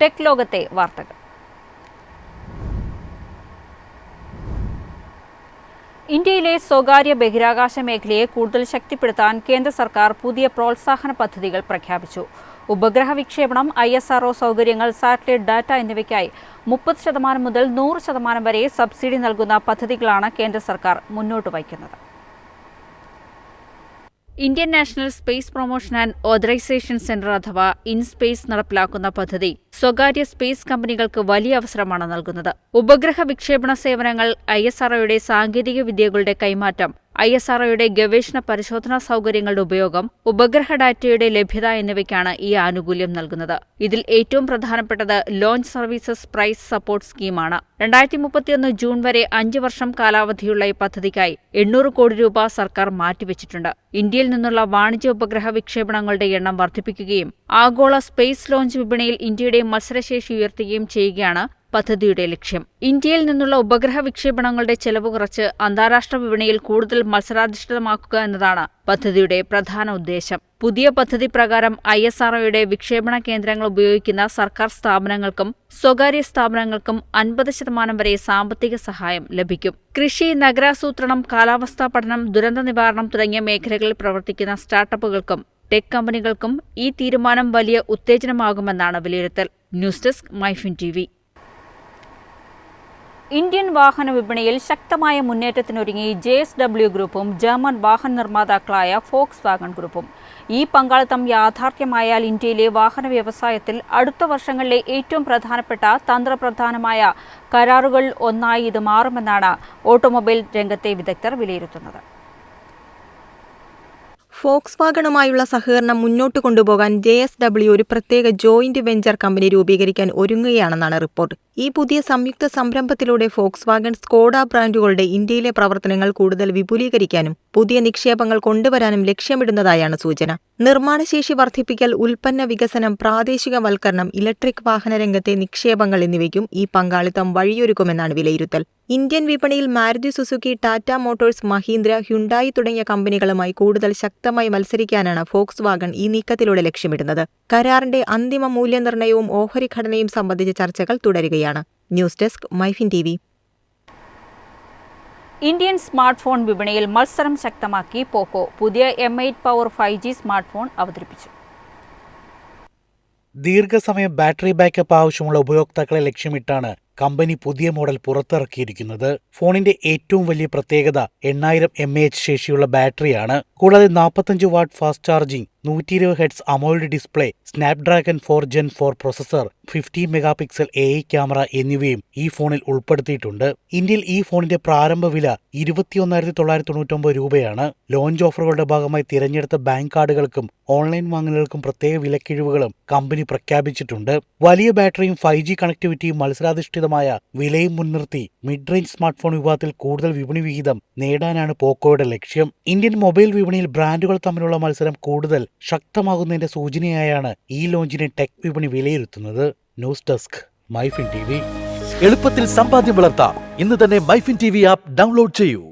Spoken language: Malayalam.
ടെക് ലോകത്തെ വാർത്തകൾ. ഇന്ത്യയിലെ സ്വകാര്യ ബഹിരാകാശ മേഖലയെ കൂടുതൽ ശക്തിപ്പെടുത്താൻ കേന്ദ്ര സർക്കാർ പുതിയ പ്രോത്സാഹന പദ്ധതികൾ പ്രഖ്യാപിച്ചു. ഉപഗ്രഹ വിക്ഷേപണം, ISRO സൗകര്യങ്ങൾ, സാറ്റലൈറ്റ് ഡാറ്റ എന്നിവയ്ക്കായി 30% മുതൽ 100% വരെ സബ്സിഡി നൽകുന്ന പദ്ധതികളാണ് കേന്ദ്ര സർക്കാർ മുന്നോട്ട് വയ്ക്കുന്നത്. Indian National Space Promotion and Authorisation Centre അഥവാ ഇൻസ്പേസ് നടപ്പിലാക്കുന്ന പദ്ധതി സ്വകാര്യ സ്പേസ് കമ്പനികൾക്ക് വലിയ അവസരമാണ് നൽകുന്നത്. ഉപഗ്രഹ വിക്ഷേപണ സേവനങ്ങൾ, ISROയുടെ സാങ്കേതിക വിദ്യകളുടെ കൈമാറ്റം, ISROയുടെ ഗവേഷണ പരിശോധനാ സൗകര്യങ്ങളുടെ ഉപയോഗം, ഉപഗ്രഹ ഡാറ്റയുടെ ലഭ്യത എന്നിവയ്ക്കാണ് ഈ ആനുകൂല്യം നൽകുന്നത്. ഇതിൽ ഏറ്റവും പ്രധാനപ്പെട്ടത് ലോഞ്ച് സർവീസസ് പ്രൈസ് സപ്പോർട്ട് സ്കീമാണ്. 2031 ജൂൺ വരെ 5 വർഷം കാലാവധിയുള്ള ഈ പദ്ധതിക്കായി 800 കോടി രൂപ സർക്കാർ മാറ്റിവെച്ചിട്ടുണ്ട്. ഇന്ത്യയിൽ നിന്നുള്ള വാണിജ്യ ഉപഗ്രഹ വിക്ഷേപണങ്ങളുടെ എണ്ണം വർദ്ധിപ്പിക്കുകയും ആഗോള സ്പേസ് ലോഞ്ച് വിപണിയിൽ ഇന്ത്യയുടെ മത്സരശേഷി ഉയർത്തുകയും ചെയ്യുകയാണ് പദ്ധതിയുടെ ലക്ഷ്യം. ഇന്ത്യയിൽ നിന്നുള്ള ഉപഗ്രഹ വിക്ഷേപണങ്ങളുടെ ചെലവ് കുറച്ച് അന്താരാഷ്ട്ര വിപണിയിൽ കൂടുതൽ മത്സരാധിഷ്ഠിതമാക്കുക എന്നതാണ് പദ്ധതിയുടെ പ്രധാന ഉദ്ദേശം. പുതിയ പദ്ധതി പ്രകാരം ISROയുടെ വിക്ഷേപണ കേന്ദ്രങ്ങൾ ഉപയോഗിക്കുന്ന സർക്കാർ സ്ഥാപനങ്ങൾക്കും സ്വകാര്യ സ്ഥാപനങ്ങൾക്കും 50% വരെ സാമ്പത്തിക സഹായം ലഭിക്കും. കൃഷി, നഗരാസൂത്രണം, കാലാവസ്ഥാ പഠനം, ദുരന്ത നിവാരണം തുടങ്ങിയ മേഖലകളിൽ പ്രവർത്തിക്കുന്ന സ്റ്റാർട്ടപ്പുകൾക്കും ടെക് കമ്പനികൾക്കും ഈ തീരുമാനം വലിയ ഉത്തേജനമാകുമെന്നാണ് വിലയിരുത്തൽ. News desk MyFin TV. Indian വാഹന വിപണിയിൽ ശക്തമായ മുന്നേറ്റത്തിനൊരുങ്ങി JSW ഗ്രൂപ്പും ജർമ്മൻ വാഹന നിർമ്മാതാക്കളായ ഫോക്സ് വാഗൺ ഗ്രൂപ്പും. ഈ പങ്കാളിത്തം യാഥാർത്ഥ്യമായാൽ ഇന്ത്യയിലെ വാഹന വ്യവസായത്തിൽ അടുത്ത വർഷങ്ങളിലെ ഏറ്റവും പ്രധാനപ്പെട്ട തന്ത്രപ്രധാനമായ കരാറുകളിൽ ഒന്നായി ഇത് മാറുമെന്നാണ് ഓട്ടോമൊബൈൽ രംഗത്തെ വിദഗ്ധർ വിലയിരുത്തുന്നത്. ഫോക്സ് വാഗണുമായുള്ള സഹകരണം മുന്നോട്ട് കൊണ്ടുപോകാൻ JSW ഒരു പ്രത്യേക ജോയിന്റ് വെഞ്ചർ കമ്പനി രൂപീകരിക്കാൻ ഒരുങ്ങുകയാണെന്നാണ് റിപ്പോർട്ട്. ഈ പുതിയ സംയുക്ത സംരംഭത്തിലൂടെ ഫോക്സ് വാഗൺ, സ്കോഡ ബ്രാൻഡുകളുടെ ഇന്ത്യയിലെ പ്രവർത്തനങ്ങൾ കൂടുതൽ വിപുലീകരിക്കാനും പുതിയ നിക്ഷേപങ്ങൾ കൊണ്ടുവരാനും ലക്ഷ്യമിടുന്നതായാണ് സൂചന. നിർമ്മാണശേഷി വർദ്ധിപ്പിക്കൽ, ഉൽപ്പന്ന വികസനം, പ്രാദേശികവൽക്കരണം, ഇലക്ട്രിക് വാഹന രംഗത്തെ നിക്ഷേപങ്ങൾ എന്നിവയ്ക്കും ഈ പങ്കാളിത്തം വഴിയൊരുക്കുമെന്നാണ് വിലയിരുത്തൽ. ഇന്ത്യൻ വിപണിയിൽ Maruti Suzuki, Tata Motors, Mahindra, Hyundai തുടങ്ങിയ കമ്പനികളുമായി കൂടുതൽ ശക്തമായി മത്സരിക്കാനാണ് ഫോക്സ് വാഗൺ ഈ നീക്കത്തിലൂടെ ലക്ഷ്യമിടുന്നത്. കരാറിന്റെ അന്തിമ മൂല്യനിർണ്ണയവും ഓഹരി ഘടനയും സംബന്ധിച്ച ചർച്ചകൾ തുടരുകയാണ്. News desk MyFin TV. Indian smart phone വിപണിയിൽ മത്സരം ശക്തമാക്കി പോക്കോ പുതിയ M8 power 5G smart phone അവതരിപ്പിച്ചു. ദീർഘസമയം ബാറ്ററി ബാക്കപ്പ് ആവശ്യമുള്ള ഉപയോക്താക്കളെ ലക്ഷ്യമിട്ടാണ് കമ്പനി പുതിയ മോഡൽ പുറത്തിറക്കിയിരിക്കുന്നത്. ഫോണിന്റെ ഏറ്റവും വലിയ പ്രത്യേകത 8000 mAh ശേഷിയുള്ള ബാറ്ററിയാണ്. കൂടാതെ 45 what fast charging, 120 Hz AMOLED display, Snapdragon 4 Gen 4 processor, 50 megapixel AI camera എന്നിവയും ഈ ഫോണിൽ ഉൾപ്പെടുത്തിയിട്ടുണ്ട്. ഇന്ത്യയിൽ ഈ ഫോണിന്റെ പ്രാരംഭ വില 21,999 രൂപയാണ്. ലോഞ്ച് ഓഫറുകളുടെ ഭാഗമായി തിരഞ്ഞെടുത്ത ബാങ്ക് കാർഡുകൾക്കും ഓൺലൈൻ വാങ്ങലുകൾക്കും പ്രത്യേക വിലക്കിഴിവുകളും കമ്പനി പ്രഖ്യാപിച്ചിട്ടുണ്ട്. വലിയ ബാറ്ററിയും 5G കണക്ടിവിറ്റിയും മത്സരാധിഷ്ഠിതമായ വിലയും മുൻനിർത്തി മിഡ് റേഞ്ച് സ്മാർട്ട് ഫോൺ വിഭാഗത്തിൽ കൂടുതൽ വിപണി വിഹിതം നേടാനാണ് പോക്കോയുടെ ലക്ഷ്യം. ഇന്ത്യൻ മൊബൈൽ വിപണിയിൽ ബ്രാൻഡുകൾ തമ്മിലുള്ള മത്സരം കൂടുതൽ ശക്തമാകുന്നതിന്റെ സൂചനയായാണ് ഈ ലോഞ്ചിനെ ടെക് വിപണി വിലയിരുത്തുന്നത്. News desk MyFin TV. എളുപ്പത്തിൽ സമ്പാദ്യം വളർത്താം. ഇന്ന് തന്നെ മൈഫിൻ TV ആപ്പ് ഡൗൺലോഡ് ചെയ്യൂ.